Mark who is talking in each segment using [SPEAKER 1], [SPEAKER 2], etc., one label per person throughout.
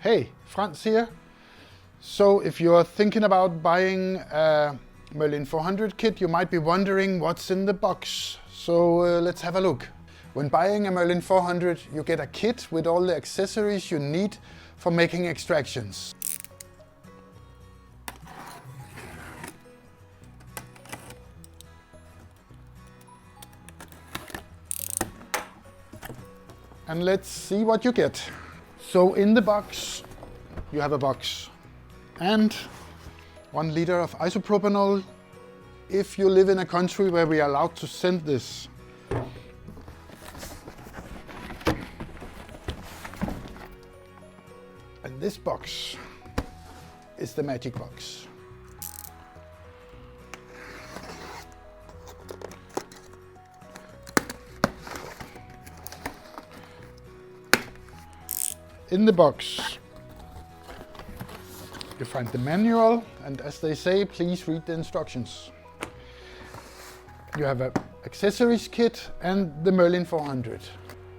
[SPEAKER 1] Hey, Franz here. So if you're thinking about buying a MERLIN400 kit, you might be wondering what's in the box. So let's have a look. When buying a MERLIN400, you get a kit with all the accessories you need for making extractions. And let's see what you get. So in the box, you have a box and 1 liter of isopropanol if you live in a country where we are allowed to send this. And this box is the magic box. In the box, you find the manual, and as they say, please read the instructions. You have an accessories kit and the MERLIN400.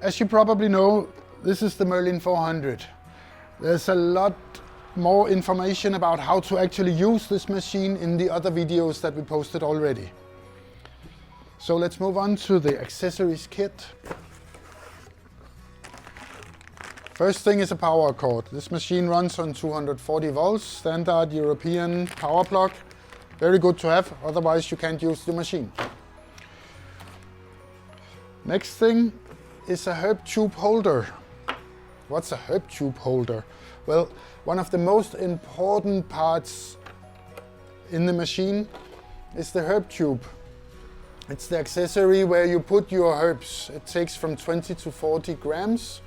[SPEAKER 1] As you probably know, this is the MERLIN400. There's a lot more information about how to actually use this machine in the other videos that we posted already. So let's move on to the accessories kit. First thing is a power cord. This machine runs on 240 volts, standard European power plug. Very good to have, otherwise you can't use the machine. Next thing is a herb tube holder. What's a herb tube holder? Well, one of the most important parts in the machine is the herb tube. It's the accessory where you put your herbs. It takes from 20 to 40 grams.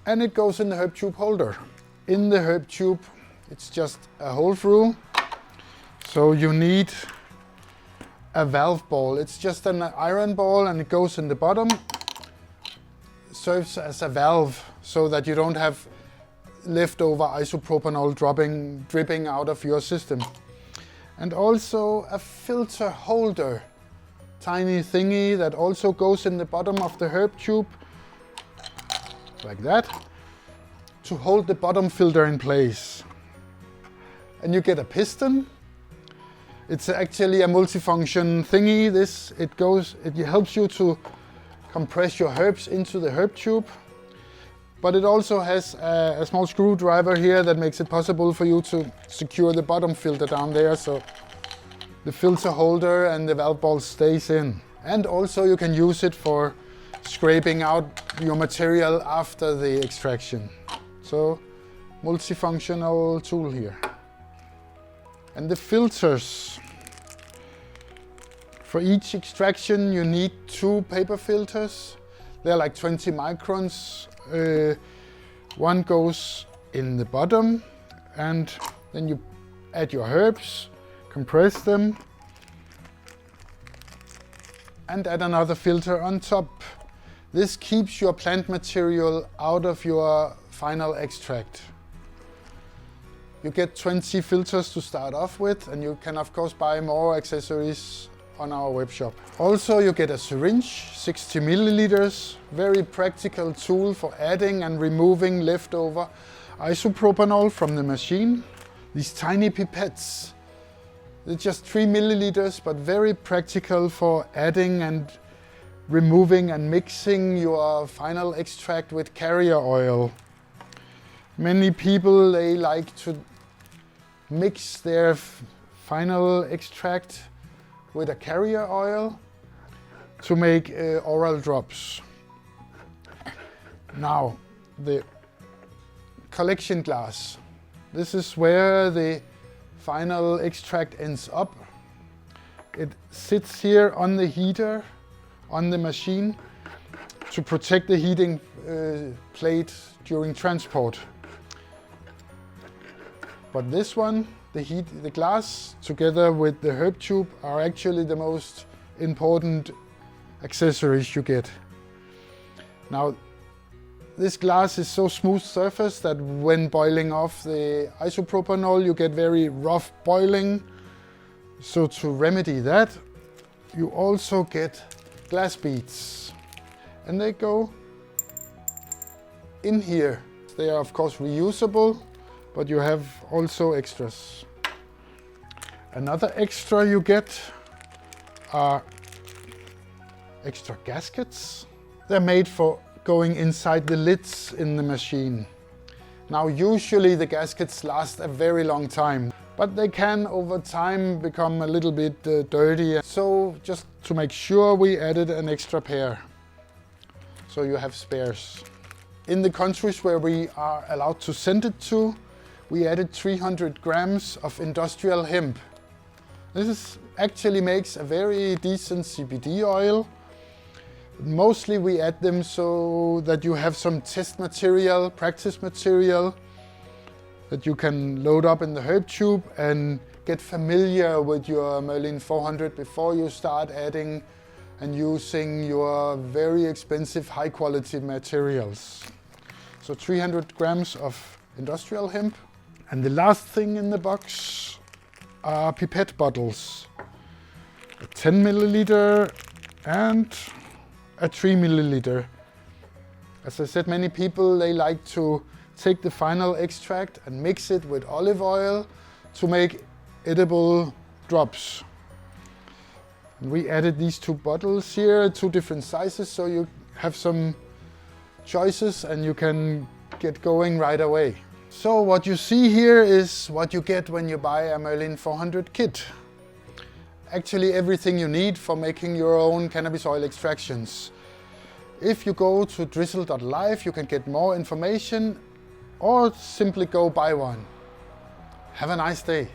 [SPEAKER 1] And it goes in the herb tube holder. In the herb tube, it's just a hole through. So you need a valve ball. It's just an iron ball and it goes in the bottom. Serves as a valve so that you don't have leftover isopropanol dripping out of your system. And also a filter holder. Tiny thingy that also goes in the bottom of the herb tube. Like that, to hold the bottom filter in place. And you get a piston. It's actually a multifunction thingy. It helps you to compress your herbs into the herb tube. But it also has a small screwdriver here that makes it possible for you to secure the bottom filter down there, so the filter holder and the valve ball stays in. And also you can use it for scraping out your material after the extraction. So, multifunctional tool here. And the filters. For each extraction you need 2 paper filters. They're like 20 microns. One goes in the bottom, and then you add your herbs, compress them, and add another filter on top. This keeps your plant material out of your final extract. You get 20 filters to start off with, and you can of course buy more accessories on our web shop. Also you get a syringe, 60 milliliters, very practical tool for adding and removing leftover isopropanol from the machine. These tiny pipettes, they're just 3 milliliters, but very practical for adding and removing and mixing your final extract with carrier oil. Many people, they like to mix their final extract with a carrier oil to make oral drops. Now, the collection glass. This is where the final extract ends up. It sits here on the heater on the machine to protect the heating plate during transport. But this one, the glass together with the herb tube are actually the most important accessories you get. Now, this glass is so smooth surface that when boiling off the isopropanol you get very rough boiling. So to remedy that, you also get glass beads, and they go in here They are of course reusable, but you have also extras. Another extra you get are extra gaskets. They're made for going inside the lids in the machine. Now usually the gaskets last a very long time, but they can over time become a little bit dirty. So just to make sure, we added an extra pair, so you have spares. In the countries where we are allowed to send it to, we added 300 grams of industrial hemp. This actually makes a very decent CBD oil. Mostly we add them so that you have some test material, practice material, that you can load up in the herb tube and get familiar with your MERLIN400 before you start adding and using your very expensive high quality materials. So 300 grams of industrial hemp. And the last thing in the box are pipette bottles. A 10 milliliter and a 3 milliliter. As I said, many people, they like to take the final extract and mix it with olive oil to make edible drops. And we added these two bottles here, two different sizes, so you have some choices and you can get going right away. So what you see here is what you get when you buy a MERLIN400 kit. Actually everything you need for making your own cannabis oil extractions. If you go to drizzle.live, you can get more information or simply go buy one. Have a nice day.